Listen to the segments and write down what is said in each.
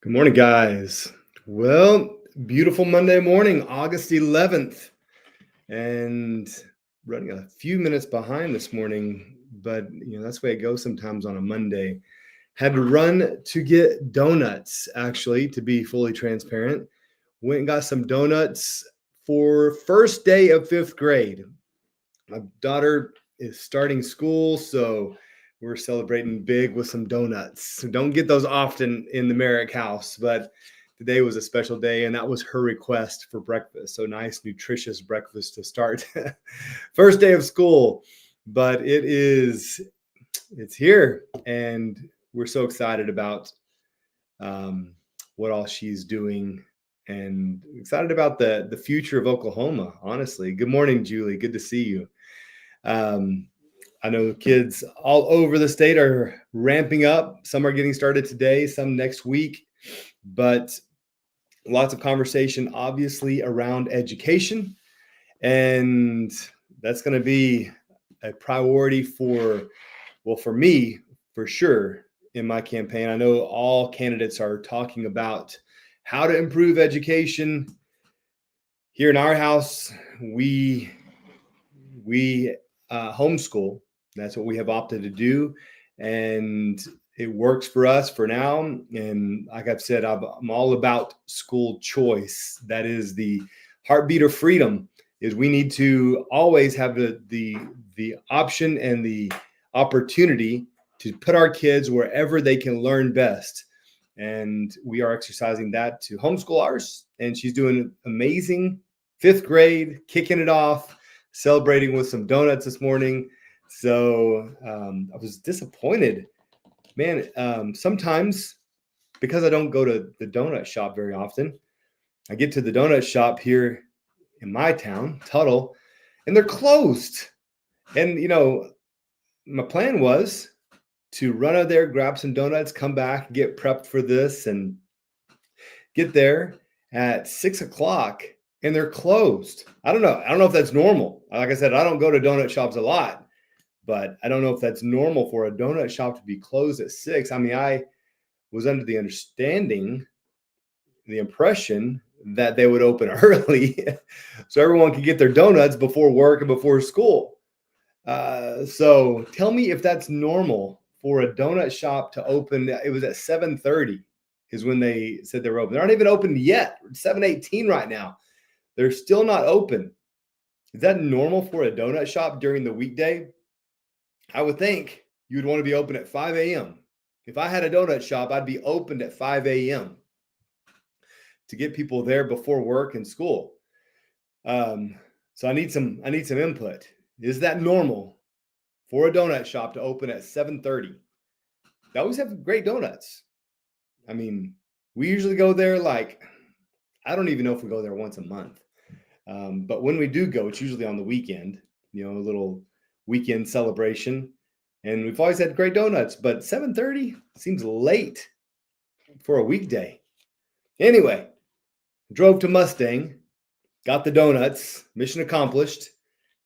Good morning, guys. Well, beautiful Monday morning, August 11th, and running a few minutes behind this morning, but that's the way it goes sometimes on a Monday. Had to run to get donuts, actually, to be fully transparent. Went and got some donuts for first day of fifth grade. My daughter is starting school, so we're celebrating big with some donuts. So don't get those often in the Merrick house, but today was a special day, and that was her request for breakfast. So nice, nutritious breakfast to start first day of school. But it's here, and we're so excited about what all she's doing, and excited about the future of Oklahoma. Honestly, good morning, Julie. Good to see you. Um, I know kids all over the state are ramping up. Some are getting started today, some next week, but lots of conversation, obviously, around education. And that's going to be a priority for me, for sure, in my campaign. I know all candidates are talking about how to improve education. Here in our house, we homeschool. That's what we have opted to do, and it works for us for now. And like I've said, I'm all about school choice. That is the heartbeat of freedom. Is we need to always have the option and the opportunity to put our kids wherever they can learn best. And we are exercising that to homeschool ours. And she's doing amazing. Fifth grade, kicking it off, celebrating with some donuts this morning. So I was disappointed, man. Sometimes because I don't go to the donut shop very often, I get to the donut shop here in my town, Tuttle, and they're closed. And my plan was to run out there, grab some donuts, come back, get prepped for this, and get there at 6 o'clock, and they're closed. I don't know. I don't know if that's normal. Like I said, I don't go to donut shops a lot, but I don't know if that's normal for a donut shop to be closed at 6. I mean, I was under the understanding, the impression that they would open early so everyone could get their donuts before work and before school. So tell me if that's normal for a donut shop to open. It was at 7:30 is when they said they were open. They're not even open yet. It's 7:18 right now. They're still not open. Is that normal for a donut shop during the weekday? I would think you would want to be open at 5 a.m. If I had a donut shop, I'd be opened at 5 a.m. to get people there before work and school. So I need some input. Is that normal for a donut shop to open at 7:30? They always have great donuts. I mean, we usually go there I don't even know if we go there once a month. But when we do go, it's usually on the weekend, a little weekend celebration. And we've always had great donuts, but 7:30 seems late for a weekday. Anyway, drove to Mustang, got the donuts, mission accomplished,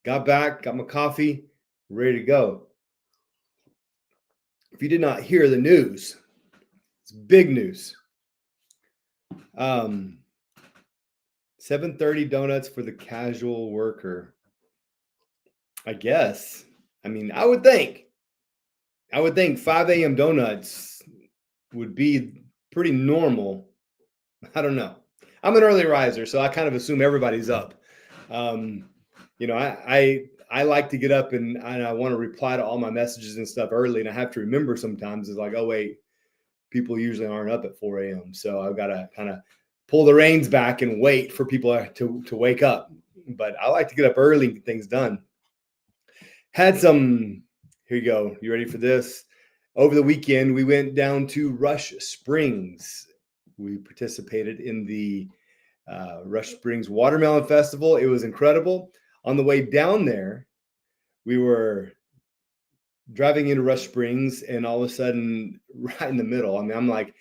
got back, got my coffee, ready to go. If you did not hear the news, it's big news. 7:30 donuts for the casual worker. I guess. I mean, I would think 5 a.m. donuts would be pretty normal. I don't know. I'm an early riser, so I kind of assume everybody's up. I like to get up and I want to reply to all my messages and stuff early, and I have to remember sometimes it's like, oh wait, people usually aren't up at 4 a.m. So I've got to kind of pull the reins back and wait for people to wake up. But I like to get up early and get things done. Had some, here you go. You ready for this? Over the weekend, we went down to Rush Springs. We participated in the Rush Springs Watermelon Festival. It was incredible. On the way down there, we were driving into Rush Springs, and all of a sudden, right in the middle, I mean, I'm like,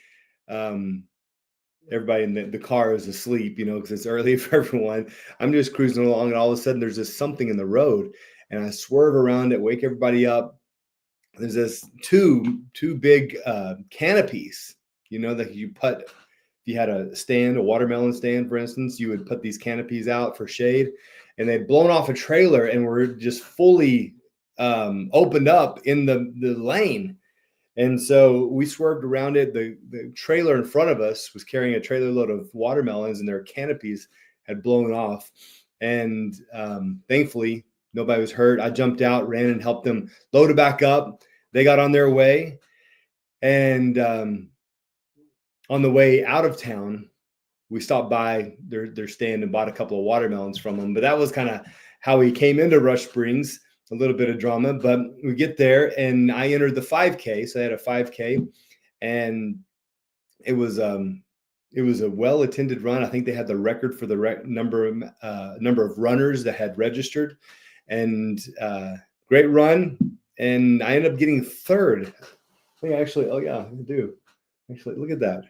everybody in the car is asleep, because it's early for everyone. I'm just cruising along, and all of a sudden, there's just something in the road, and I swerve around it, wake everybody up. There's this two big canopies, that you put, if you had a watermelon stand, for instance, you would put these canopies out for shade, and they'd blown off a trailer and were just fully opened up in the lane. And so we swerved around it. The trailer in front of us was carrying a trailer load of watermelons, and their canopies had blown off. And thankfully, nobody was hurt. I jumped out, ran and helped them load it back up. They got on their way. And on the way out of town, we stopped by their stand and bought a couple of watermelons from them. But that was kind of how we came into Rush Springs. A little bit of drama, but we get there and I entered the 5K. So I had a 5K, and it was a well-attended run. I think they had the record for the number of runners that had registered, and great run. And I ended up getting third. I think actually, oh yeah, I do. Actually, look at that.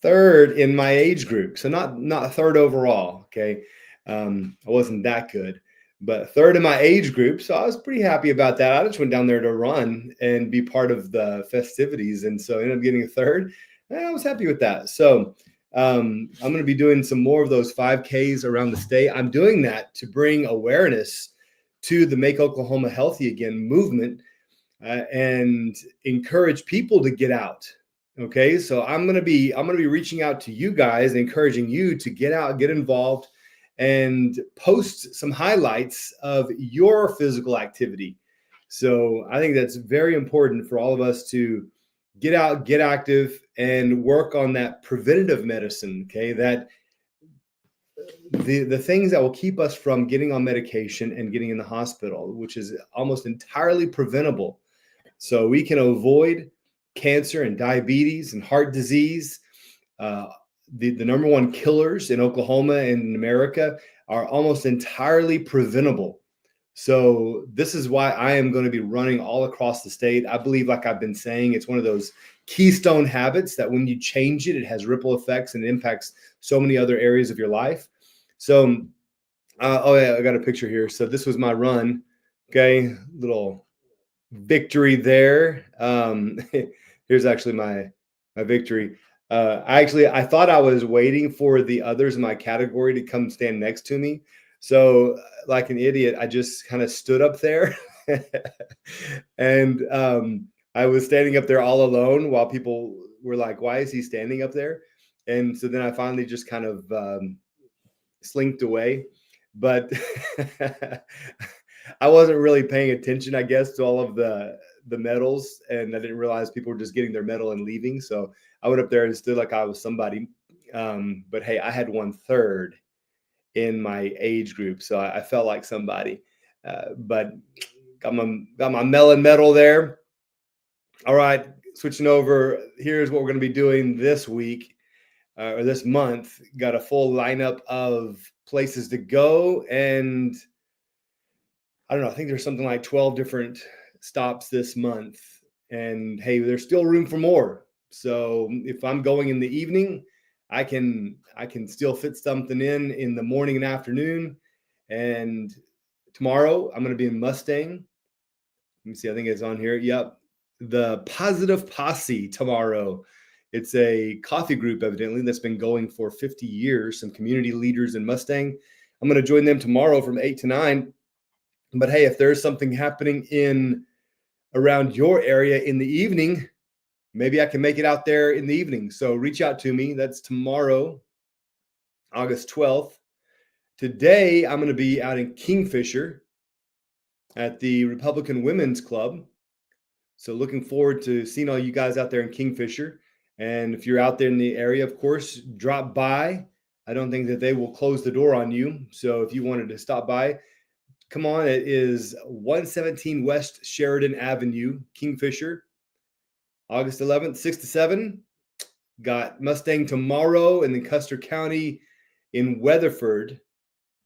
Third in my age group. So not third overall. Okay. I wasn't that good, but third in my age group. So I was pretty happy about that. I just went down there to run and be part of the festivities. And so I ended up getting a third. And I was happy with that. So I'm going to be doing some more of those 5Ks around the state. I'm doing that to bring awareness to the Make Oklahoma Healthy Again movement and encourage people to get out. Okay. So I'm going to be reaching out to you guys, encouraging you to get out, get involved, and post some highlights of your physical activity. So I think that's very important for all of us to get out, get active, and work on that preventative medicine. Okay, that the things that will keep us from getting on medication and getting in the hospital, which is almost entirely preventable. So we can avoid cancer and diabetes and heart disease. The number one killers in Oklahoma and in America are almost entirely preventable. So this is why I am going to be running all across the state. I believe, like I've been saying, it's one of those keystone habits that when you change it, it has ripple effects and it impacts so many other areas of your life. So, oh yeah, I got a picture here. So this was my run. Okay, little victory there. Here's actually my victory. I thought I was waiting for the others in my category to come stand next to me. So like an idiot, I just kind of stood up there and I was standing up there all alone while people were like, why is he standing up there? And so then I finally just kind of slinked away. But I wasn't really paying attention, I guess, to all of the medals, and I didn't realize people were just getting their medal and leaving. So I went up there and stood like I was somebody. But hey, I had won third in my age group, so I felt like somebody. But got my melon medal there. All right, switching over. Here's what we're going to be doing this week or this month. Got a full lineup of places to go, and I don't know, I think there's something like 12 different stops this month. And hey, there's still room for more. So if I'm going in the evening, I can still fit something in the morning and afternoon. And tomorrow I'm going to be in Mustang. Let me see, I think it's on here. Yep. The Positive Posse tomorrow. It's a coffee group, evidently, that's been going for 50 years. Some community leaders in Mustang. I'm going to join them tomorrow from 8 to 9. But hey, if there's something happening around your area in the evening, maybe I can make it out there in the evening. So reach out to me. That's tomorrow, August 12th. Today, I'm going to be out in Kingfisher at the Republican Women's Club. So looking forward to seeing all you guys out there in Kingfisher. And if you're out there in the area, of course, drop by. I don't think that they will close the door on you. So if you wanted to stop by, come on. It is 117 West Sheridan Avenue, Kingfisher, August 11th, 6 to 7. Got Mustang tomorrow, and then Custer County in Weatherford.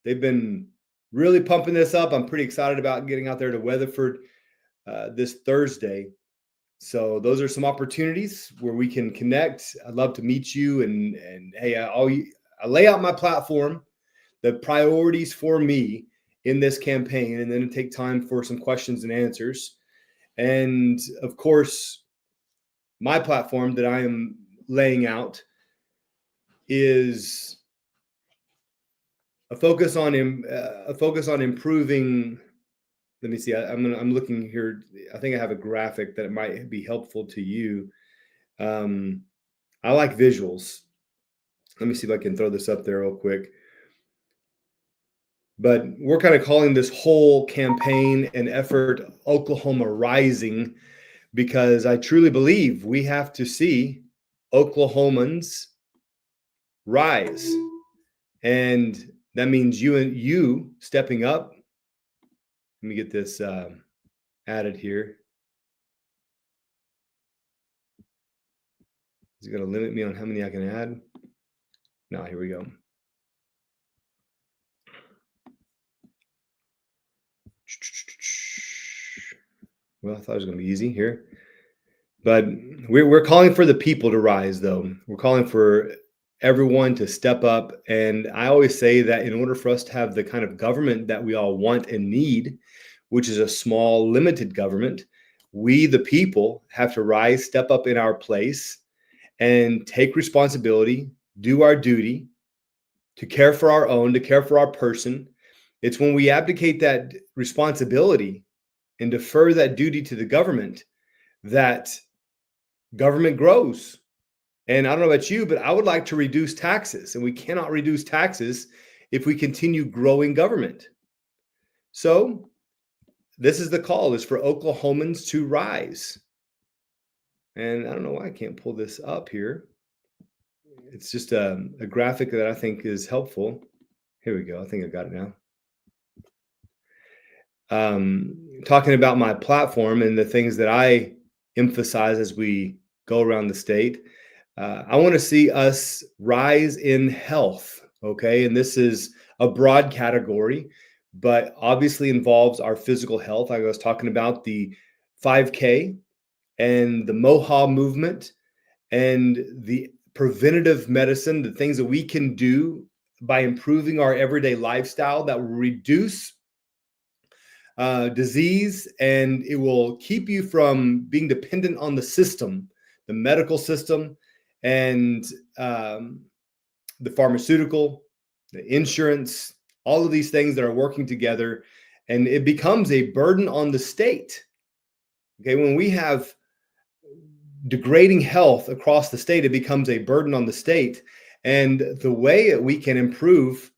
They've been really pumping this up. I'm pretty excited about getting out there to Weatherford this Thursday. So those are some opportunities where we can connect. I'd love to meet you. And hey, I lay out my platform, the priorities for me in this campaign, and then take time for some questions and answers. And of course, my platform that I am laying out is a focus on improving. Let me see. I'm looking here. I think I have a graphic that might be helpful to you. I like visuals. Let me see if I can throw this up there real quick. But we're kind of calling this whole campaign and effort Oklahoma Rising, because I truly believe we have to see Oklahomans rise. And that means you stepping up. Let me get this added here. Is it going to limit me on how many I can add? No, here we go. Well, I thought it was going to be easy here. But we're calling for the people to rise, though. We're calling for everyone to step up. And I always say that in order for us to have the kind of government that we all want and need, which is a small, limited government, we, the people, have to rise, step up in our place, and take responsibility, do our duty, to care for our own, to care for our person. It's when we abdicate that responsibility and defer that duty to the government that government grows. And I don't know about you, but I would like to reduce taxes, and we cannot reduce taxes if we continue growing government. So this is the call, is for Oklahomans to rise. And I don't know why I can't pull this up here. It's just a graphic that I think is helpful. Here we go. I think I got it now. Talking about my platform and the things that I emphasize as we go around the state. I want to see us rise in health. Okay. And this is a broad category, but obviously involves our physical health. I was talking about the 5K and the MOHA movement and the preventative medicine, the things that we can do by improving our everyday lifestyle that will reduce disease, and it will keep you from being dependent on the system, the medical system, and the pharmaceutical, the insurance, all of these things that are working together, and it becomes a burden on the state. Okay, when we have degrading health across the state, it becomes a burden on the state. And the way that we can improve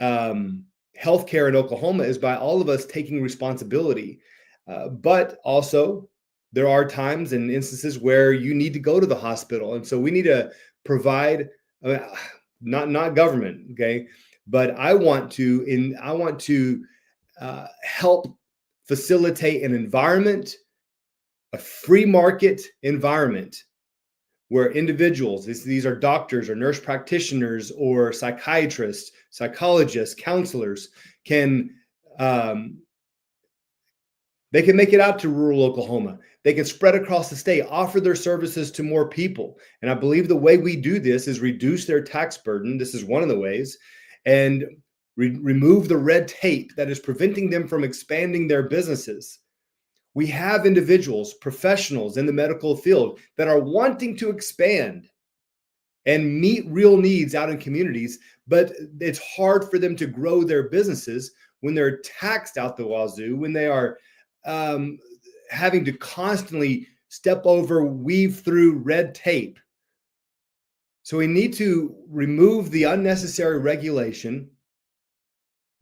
healthcare in Oklahoma is by all of us taking responsibility. But also, there are times and instances where you need to go to the hospital, and so we need to provide, not government, okay, but I want to help facilitate an environment, a free market environment, where individuals, these are doctors or nurse practitioners or psychiatrists, psychologists, counselors, can they can make it out to rural Oklahoma. They can spread across the state, offer their services to more people. And I believe the way we do this is reduce their tax burden. This is one of the ways. And remove the red tape that is preventing them from expanding their businesses. We have individuals, professionals in the medical field that are wanting to expand and meet real needs out in communities, but it's hard for them to grow their businesses when they're taxed out the wazoo, when they are having to constantly weave through red tape. So we need to remove the unnecessary regulation,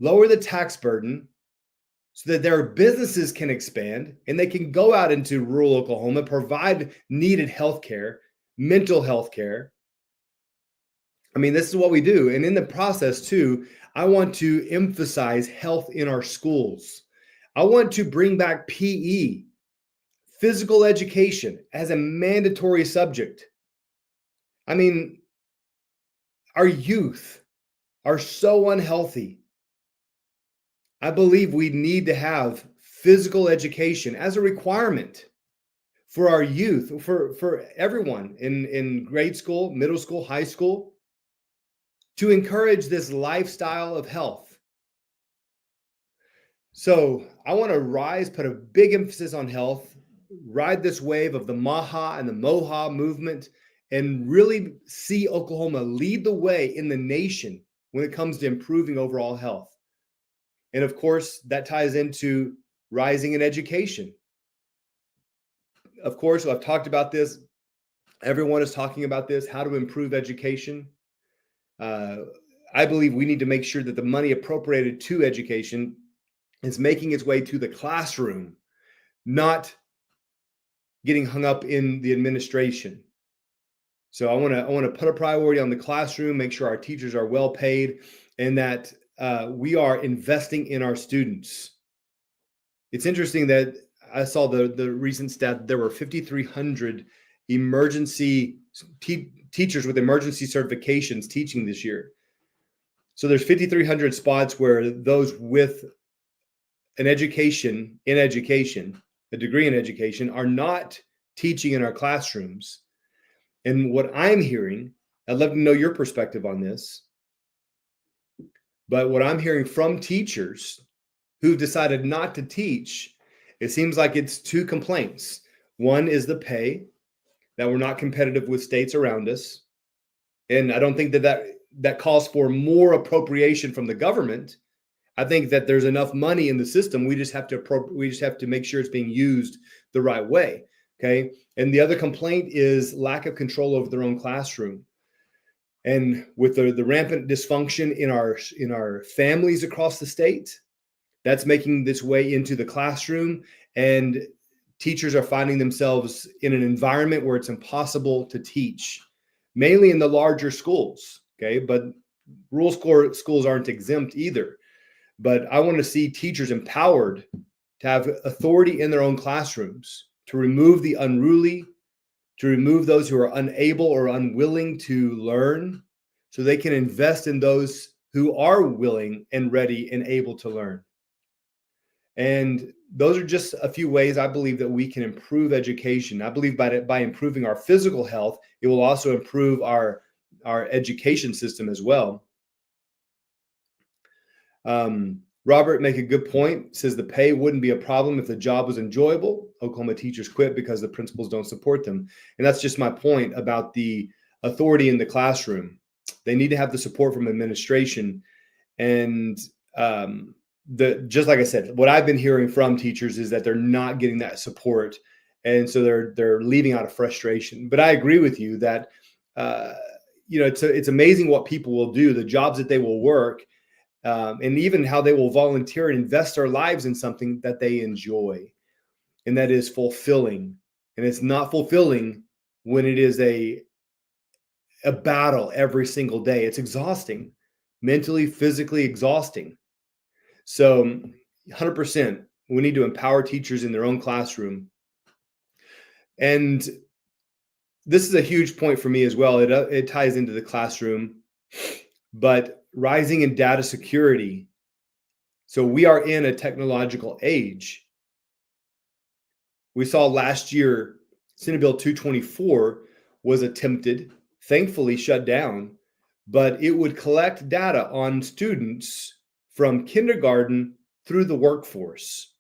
lower the tax burden, so that their businesses can expand and they can go out into rural Oklahoma, provide needed healthcare, mental health care. I mean, this is what we do. And in the process, too, I want to emphasize health in our schools. I want to bring back PE, physical education, as a mandatory subject. I mean, our youth are so unhealthy. I believe we need to have physical education as a requirement for our youth, for everyone in grade school, middle school, high school, to encourage this lifestyle of health. So I want to rise, put a big emphasis on health, ride this wave of the MAHA and the MOHA movement, and really see Oklahoma lead the way in the nation when it comes to improving overall health. And of course, that ties into rising in education. Of course, I've talked about this. Everyone is talking about this, how to improve education. I believe we need to make sure that the money appropriated to education is making its way to the classroom, not getting hung up in the administration. So I want to put a priority on the classroom, make sure our teachers are well paid, and that we are investing in our students. It's interesting that I saw the recent stat. There were 5,300 emergency teachers with emergency certifications teaching this year. So there's 5,300 spots where those with an education, a degree in education, are not teaching in our classrooms. And what I'm hearing, I'd love to know your perspective on this, but what I'm hearing from teachers who've decided not to teach, it seems like it's two complaints. One is the pay, that we're not competitive with states around us. And I don't think that calls for more appropriation from the government. I think that there's enough money in the system. We just have to make sure it's being used the right way. Okay. And the other complaint is lack of control over their own classroom. And with the rampant dysfunction in our families across the state, that's making this way into the classroom, and teachers are finding themselves in an environment where it's impossible to teach, mainly in the larger schools. Okay. But rural schools aren't exempt either. But I want to see teachers empowered to have authority in their own classrooms, to remove the unruly, to remove those who are unable or unwilling to learn, so they can invest in those who are willing and ready and able to learn. And those are just a few ways I believe that we can improve education. I believe by improving our physical health, it will also improve our education system as well. Robert make a good point, says the pay wouldn't be a problem if the job was enjoyable. Oklahoma teachers quit because the principals don't support them. And that's just my point about the authority in the classroom. They need to have the support from administration. And just like I said, what I've been hearing from teachers is that they're not getting that support. And so they're leaving out of frustration. But I agree with you that it's amazing what people will do, the jobs that they will work. And even how they will volunteer and invest their lives in something that they enjoy and that is fulfilling. And it's not fulfilling when it is a battle every single day. It's exhausting, mentally, physically exhausting. So 100%, we need to empower teachers in their own classroom. And this is a huge point for me as well. It ties into the classroom, but rising in data security. So we are in a technological age. We saw last year, Senate Bill 224 was attempted, thankfully shut down, but it would collect data on students from kindergarten through the workforce.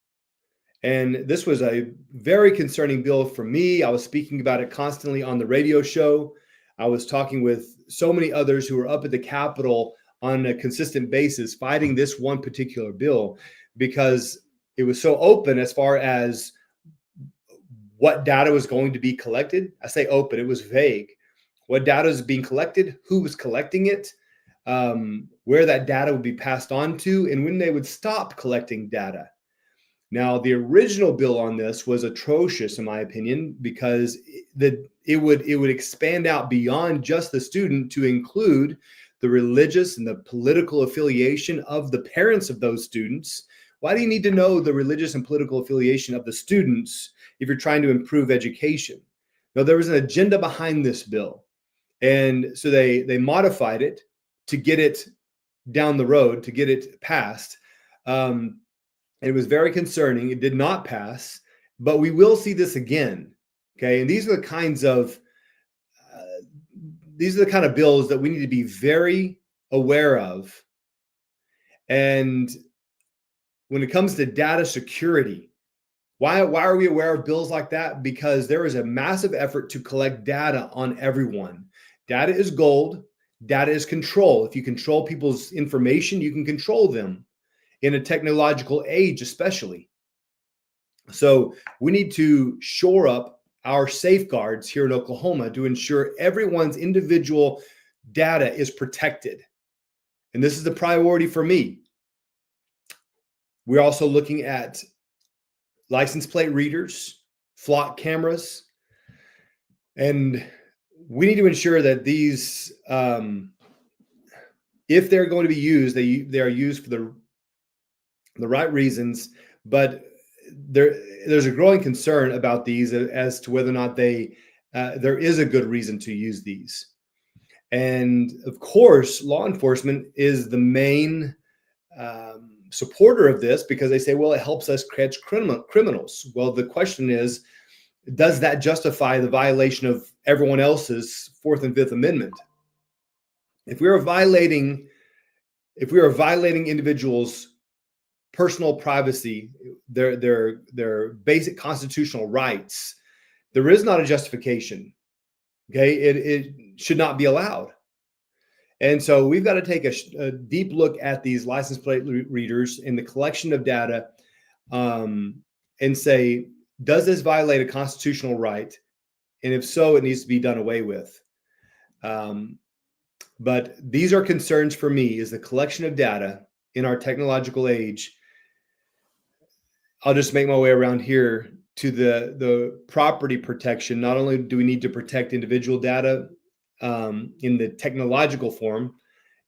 And this was a very concerning bill for me. I was speaking about it constantly on the radio show. I was talking with so many others who were up at the Capitol on a consistent basis fighting this one particular bill because it was so open as far as what data was going to be collected. I say open, it was vague. What data is being collected, who was collecting it, where that data would be passed on to, and when they would stop collecting data. Now, the original bill on this was atrocious, in my opinion, because it would expand out beyond just the student to include the religious and the political affiliation of the parents of those students. Why do you need to know the religious and political affiliation of the students if you're trying to improve education? Now, there was an agenda behind this bill. And so they modified it to get it down the road, to get it passed. It was very concerning. It did not pass, but we will see this again. Okay. And these are the kind of bills that we need to be very aware of. And when it comes to data security, Why are we aware of bills like that? Because there is a massive effort to collect data on everyone. Data is gold. Data is control. If you control people's information, you can control them in a technological age, especially. So we need to shore up our safeguards here in Oklahoma to ensure everyone's individual data is protected. And this is the priority for me. We're also looking at license plate readers, flock cameras, and we need to ensure that these, if they're going to be used, they are used for the right reasons. But there's a growing concern about these as to whether or not there is a good reason to use these. And of course, law enforcement is the main supporter of this because they say, well, it helps us catch criminals. Well, the question is, does that justify the violation of everyone else's Fourth and Fifth Amendment? If we are violating individuals' personal privacy, their basic constitutional rights, there is not a justification. Okay, it should not be allowed. And so we've got to take a deep look at these license plate readers in the collection of data, and say, does this violate a constitutional right? And if so, it needs to be done away with. But these are concerns for me, is the collection of data in our technological age. I'll just make my way around here to the property protection. Not only do we need to protect individual data in the technological form,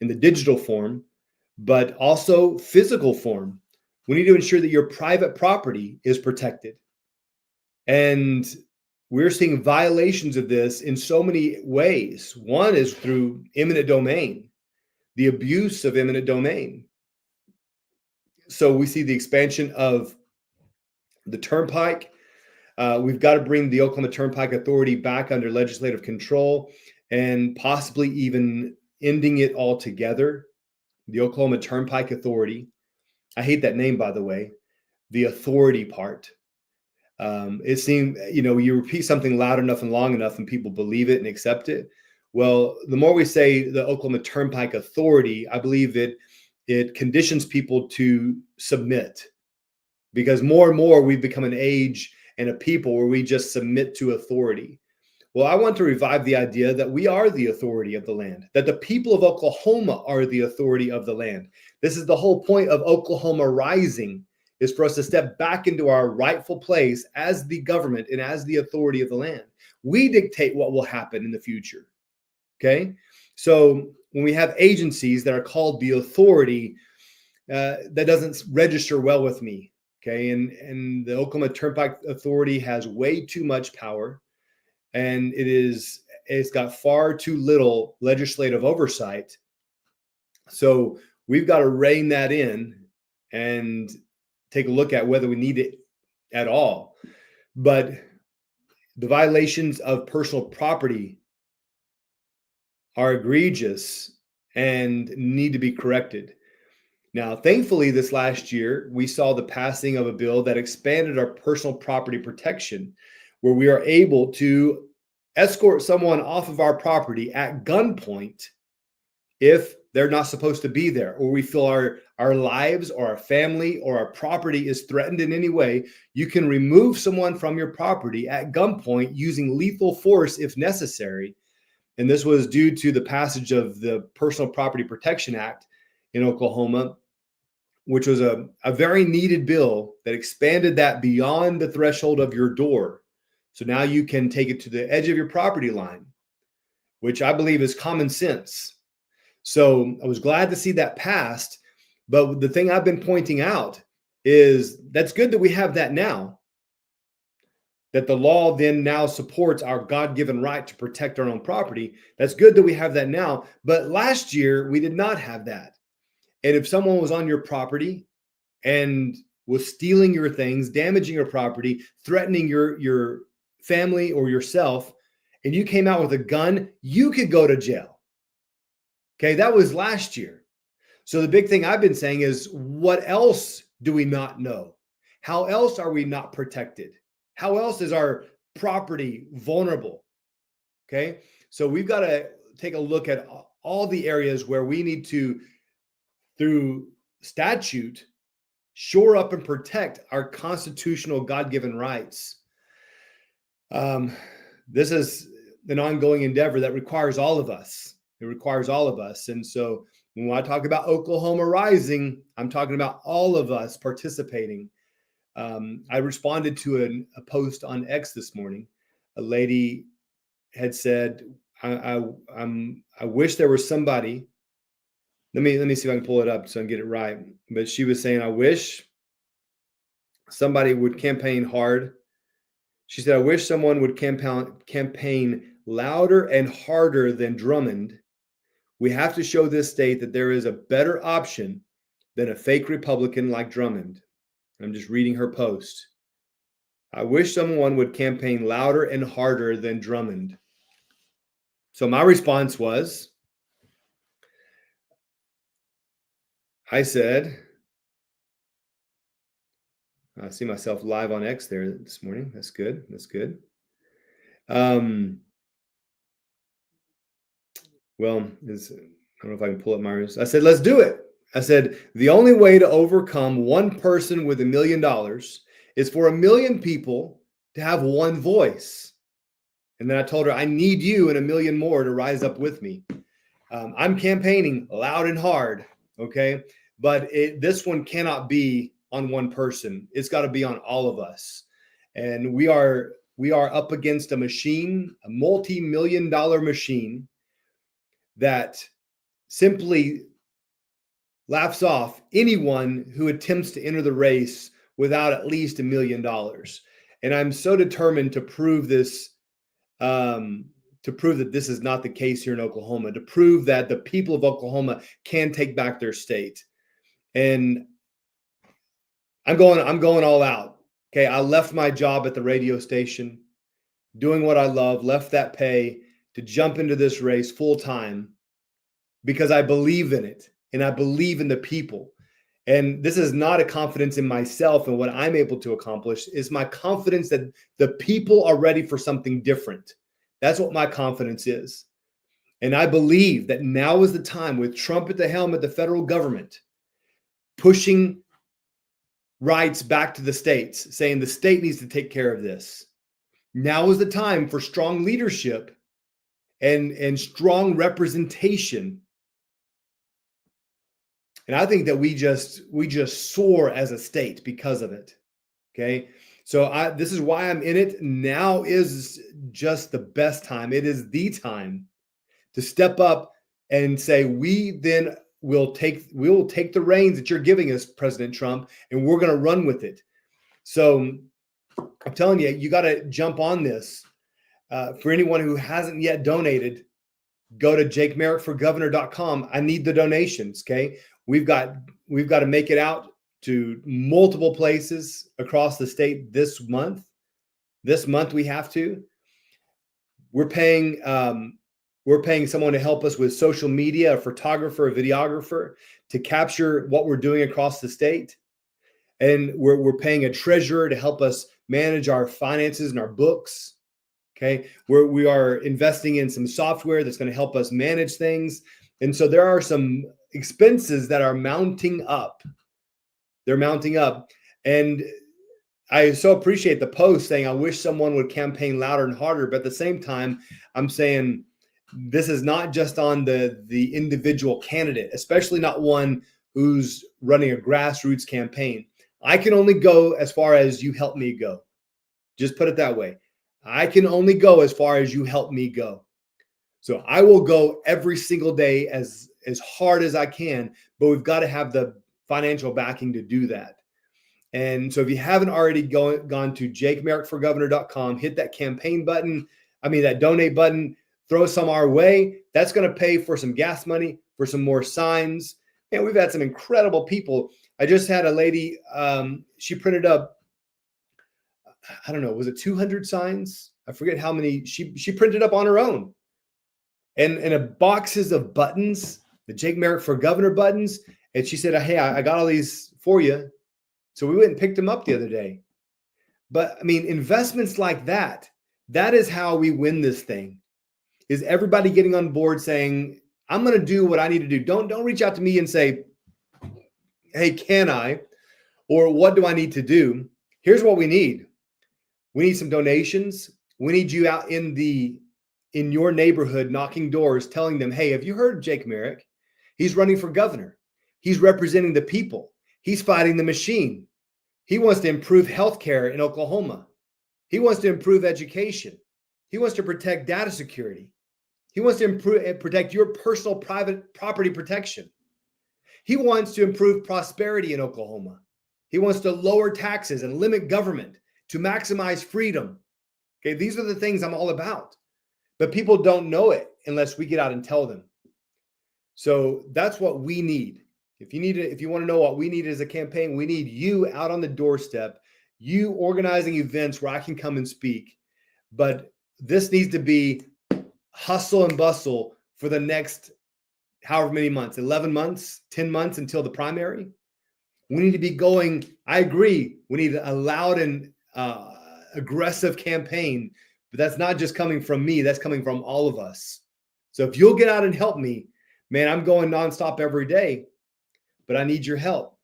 in the digital form, but also physical form. We need to ensure that your private property is protected. And we're seeing violations of this in so many ways. One is through eminent domain, the abuse of eminent domain. So we see the expansion of the turnpike. We've got to bring the Oklahoma Turnpike Authority back under legislative control and possibly even ending it altogether. The Oklahoma Turnpike Authority. I hate that name, by the way, the authority part. It seems, you repeat something loud enough and long enough and people believe it and accept it. Well, the more we say the Oklahoma Turnpike Authority, I believe that it conditions people to submit, because more and more we've become an age and a people where we just submit to authority. Well, I want to revive the idea that we are the authority of the land, that the people of Oklahoma are the authority of the land. This is the whole point of Oklahoma Rising, is for us to step back into our rightful place as the government and as the authority of the land. We dictate what will happen in the future. Okay? So when we have agencies that are called the authority, that doesn't register well with me. Okay? And the Oklahoma Turnpike Authority has way too much power. And it's got far too little legislative oversight. So we've got to rein that in and take a look at whether we need it at all. But the violations of personal property are egregious and need to be corrected. Now, thankfully, this last year, we saw the passing of a bill that expanded our personal property protection, where we are able to escort someone off of our property at gunpoint if they're not supposed to be there, or we feel our lives or our family or our property is threatened in any way. You can remove someone from your property at gunpoint using lethal force if necessary. And this was due to the passage of the Personal Property Protection Act in Oklahoma, which was a very needed bill that expanded that beyond the threshold of your door. So now you can take it to the edge of your property line, which I believe is common sense. So I was glad to see that passed. But the thing I've been pointing out is that's good that we have that now, that the law then now supports our God-given right to protect our own property. That's good that we have that now. But last year, we did not have that. And if someone was on your property and was stealing your things, damaging your property, threatening your family or yourself, and you came out with a gun, you could go to jail. Okay, that was last year. So the big thing I've been saying is, what else do we not know? How else are we not protected? How else is our property vulnerable? Okay. So we've got to take a look at all the areas where we need to, through statute, shore up and protect our constitutional God-given rights. This is an ongoing endeavor that requires all of us. It requires all of us. And so when I talk about Oklahoma Rising, I'm talking about all of us participating. I responded to a post on X this morning. A lady had said, I wish there was somebody. Let me see if I can pull it up so I can get it right. But she was saying, I wish somebody would campaign hard. She said, I wish someone would campaign louder and harder than Drummond. We have to show this state that there is a better option than a fake Republican like Drummond. I'm just reading her post. I wish someone would campaign louder and harder than Drummond. So my response was, I said, I see myself live on X there this morning. That's good. That's good. Well, I don't know if I can pull up my. I said, let's do it. I said, the only way to overcome one person with $1 million is for 1 million people to have one voice. And then I told her, I need you and 1 million more to rise up with me. I'm campaigning loud and hard. Okay. But this one cannot be on one person. It's got to be on all of us. And we are up against a machine, a multi-million-dollar machine that simply laughs off anyone who attempts to enter the race without at least $1 million. And I'm so determined to prove this, to prove that this is not the case here in Oklahoma, to prove that the people of Oklahoma can take back their state. And I'm going all out. Okay. I left my job at the radio station, doing what I love, left that pay to jump into this race full time because I believe in it and I believe in the people. And this is not a confidence in myself and what I'm able to accomplish. It's my confidence that the people are ready for something different. That's what my confidence is. And I believe that now is the time, with Trump at the helm at the federal government, pushing rights back to the states, saying the state needs to take care of this. Now is the time for strong leadership and strong representation. And I think that we just soar as a state because of it. Okay. So this is why I'm in it. Now is just the best time. It is the time to step up and say, we will take the reins that you're giving us, President Trump, and we're going to run with it. So I'm telling you, you got to jump on this. For anyone who hasn't yet donated, go to jakemerrickforgovernor.com. I need the donations. Okay. We've got to make it out to multiple places across the state this month. This month we have to. We're paying someone to help us with social media, a photographer, a videographer, to capture what we're doing across the state. And we're paying a treasurer to help us manage our finances and our books. Okay. We are investing in some software that's going to help us manage things. And so there are some expenses that are mounting up. They're mounting up. And I so appreciate the post saying, I wish someone would campaign louder and harder. But at the same time, I'm saying this is not just on the individual candidate, especially not one who's running a grassroots campaign. I can only go as far as you help me go. Just put it that way. I can only go as far as you help me go. So I will go every single day as hard as I can, but we've got to have the financial backing to do that. And so if you haven't already gone to jakemerrickforgovernor.com, hit that campaign button, that donate button, throw some our way. That's going to pay for some gas money, for some more signs. And we've had some incredible people. I just had a lady, she printed up, I don't know, was it 200 signs? I forget how many she printed up on her own. And a boxes of buttons, the Jake Merrick for Governor buttons. And she said, hey, I got all these for you. So we went and picked them up the other day. But I mean, investments like that is how we win this thing, is everybody getting on board saying, I'm going to do what I need to do. Don't reach out to me and say, hey, can I? Or what do I need to do? Here's what we need. We need some donations. We need you out in your neighborhood knocking doors, telling them, hey, have you heard of Jake Merrick? He's running for governor. He's representing the people. He's fighting the machine. He wants to improve healthcare in Oklahoma. He wants to improve education. He wants to protect data security. He wants to protect your personal private property protection. He wants to improve prosperity in Oklahoma. He wants to lower taxes and limit government to maximize freedom. Okay, these are the things I'm all about. But people don't know it unless we get out and tell them. So that's what we need. If you want to know what we need as a campaign, we need you out on the doorstep, you organizing events where I can come and speak. But this needs to be hustle and bustle for the next however many months, 11 months, 10 months until the primary. We need to be going. I agree. We need a loud and aggressive campaign, but that's not just coming from me. That's coming from all of us. So if you'll get out and help me, man, I'm going nonstop every day, but I need your help.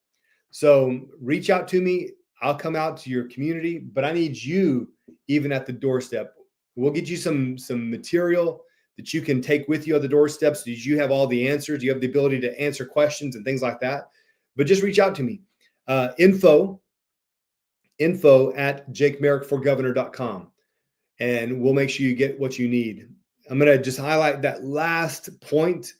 So reach out to me. I'll come out to your community, but I need you even at the doorstep. We'll get you some material that you can take with you at the doorstep so that you have all the answers. You have the ability to answer questions and things like that. But just reach out to me. Info at jakemerrickforgovernor.com. And we'll make sure you get what you need. I'm going to just highlight that last point.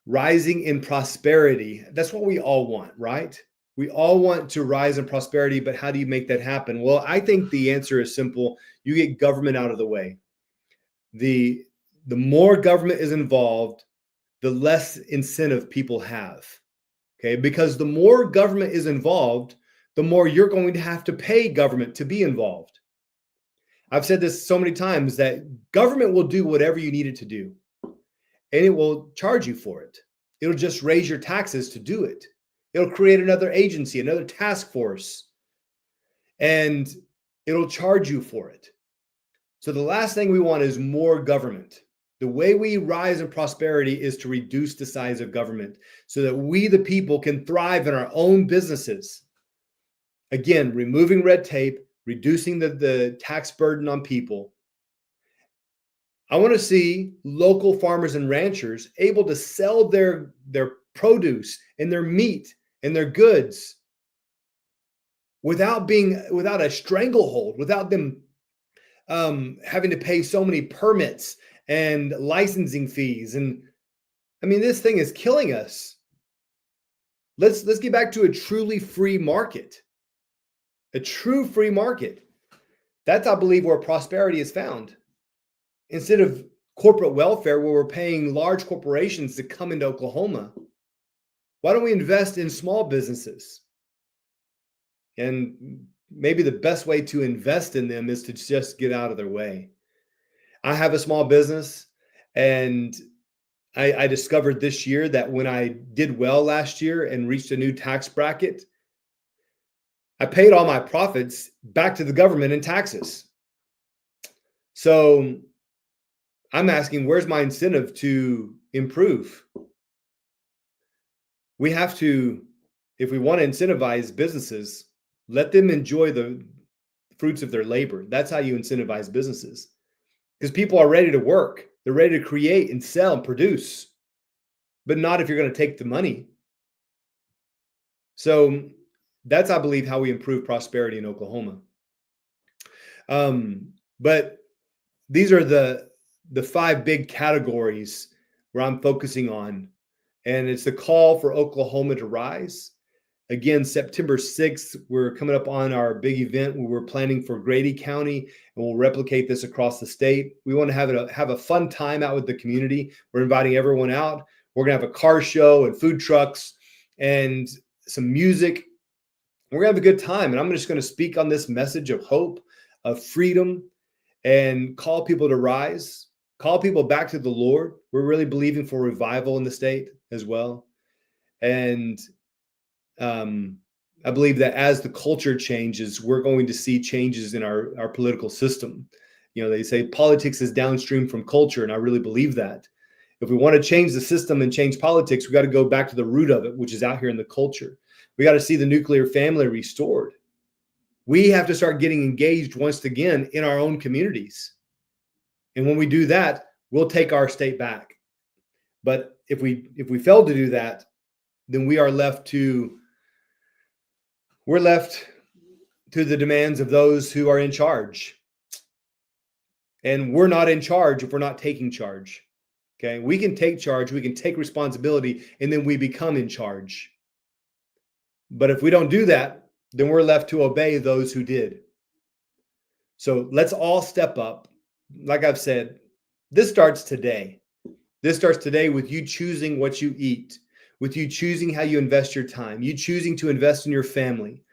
Rising in prosperity. That's what we all want, right? We all want to rise in prosperity, but how do you make that happen? Well, I think the answer is simple. You get government out of the way. The more government is involved, the less incentive people have. Okay, because the more government is involved, the more you're going to have to pay government to be involved. I've said this so many times that government will do whatever you need it to do, and it will charge you for it. It'll just raise your taxes to do it. It'll create another agency, another task force, and it'll charge you for it. So the last thing we want is more government. The way we rise in prosperity is to reduce the size of government so that we, the people, can thrive in our own businesses. Again, removing red tape, reducing the tax burden on people. I want to see local farmers and ranchers able to sell their produce and their meat and their goods without a stranglehold, without them having to pay so many permits and licensing fees. And I mean, this thing is killing us. Let's get back to a truly free market. A true free market. That's, I believe, where prosperity is found. Instead of corporate welfare, where we're paying large corporations to come into Oklahoma, why don't we invest in small businesses? And maybe the best way to invest in them is to just get out of their way. I have a small business, and I discovered this year that when I did well last year and reached a new tax bracket, I paid all my profits back to the government in taxes. So I'm asking, where's my incentive to improve? We have to, if we want to incentivize businesses, let them enjoy the fruits of their labor. That's how you incentivize businesses. Because people are ready to work. They're ready to create and sell and produce, but not if you're going to take the money. So that's, I believe, how we improve prosperity in Oklahoma. But these are the 5 big categories where I'm focusing on. And it's the call for Oklahoma to rise. Again, September 6th, we're coming up on our big event where we're planning for Grady County, and we'll replicate this across the state. We want to have a fun time out with the community. We're inviting everyone out. We're going to have a car show and food trucks and some music. We're going to have a good time. And I'm just going to speak on this message of hope, of freedom, and call people to rise, call people back to the Lord. We're really believing for revival in the state as well. And I believe that as the culture changes, we're going to see changes in our political system. They say politics is downstream from culture, and I really believe that. If we want to change the system and change politics, we got to go back to the root of it, which is out here in the culture. We got to see the nuclear family restored. We have to start getting engaged once again in our own communities. And when we do that, we'll take our state back. But if we fail to do that, then we're left to the demands of those who are in charge. And we're not in charge if we're not taking charge. Okay, we can take charge, we can take responsibility, and then we become in charge. But if we don't do that, then we're left to obey those who did. So let's all step up. Like I've said, this starts today. This starts today with you choosing what you eat, with you choosing how you invest your time, you choosing to invest in your family.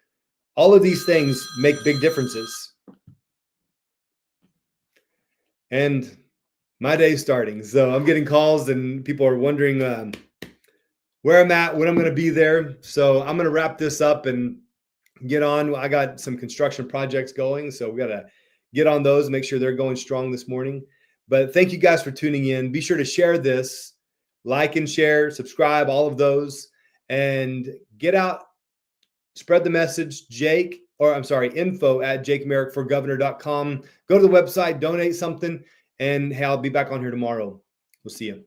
All of these things make big differences. And my day's starting. So I'm getting calls and people are wondering where I'm at, when I'm going to be there. So I'm going to wrap this up and get on. I got some construction projects going, so we got to get on those, make sure they're going strong this morning. But thank you guys for tuning in. Be sure to share this, like and share, subscribe, all of those, and get out, spread the message. info@jakemerrickforgovernor.com. Go to the website, donate something, and hey, I'll be back on here tomorrow. We'll see you.